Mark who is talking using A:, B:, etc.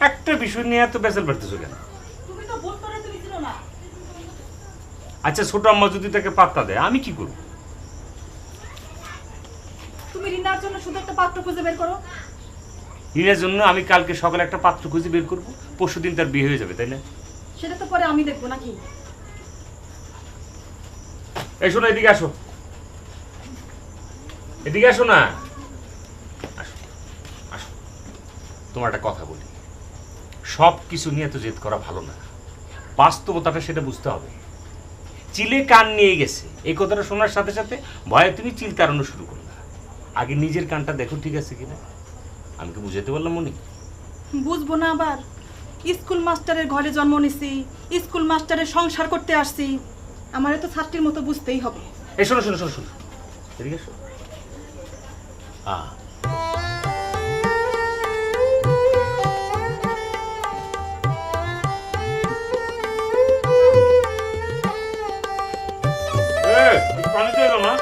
A: একটা বিষয় নিয়ে এত বেজাল বাড়তেছো কেন?
B: তুমি তো ভুল করে তুমি ছিল না।
A: আচ্ছা ছোট আম্মা যদি তাকে পাত্তা দেয় আমি কি করব?
B: তুমি রিনার জন্য শুধু একটা পাত্র খুঁজে বের করো।
A: রিনার জন্য আমি কালকে সকালে একটা পাত্র খুঁজে বের করবো, পরশুদিন তার বিয়ে হয়ে যাবে, তাই না?
B: সেটা তো পরে আমি দেখবো নাকি?
A: এই শোনো, এদিকে আসো, এদিকে আসো না, আসো আসো। তোমার একটা কথা বলি, সব কিছু নিয়ে তো জেদ করা ভালো না, বাস্তবতাটা সেটা বুঝতে হবে। চিলে কান নিয়ে গেছে এই কথাটা শোনার সাথে সাথে ভয়ে তুমি চিল তাড়ানো শুরু করলা। আগে নিজের কানটা দেখো ঠিক আছে কিনা। আমি কি বুঝাতে পারলাম মনি?
B: বুঝবো না আবার? স্কুল মাস্টারের ঘরে জন্ম নিছি, স্কুল মাস্টারের সংসার করতে আসছি, আমারে তো ছাত্রীর মতো বুঝতেই হবে।
A: এই শোনো শোনো শোনো শোনো, এদিকে এসো। পানি দিয়ে দাও না।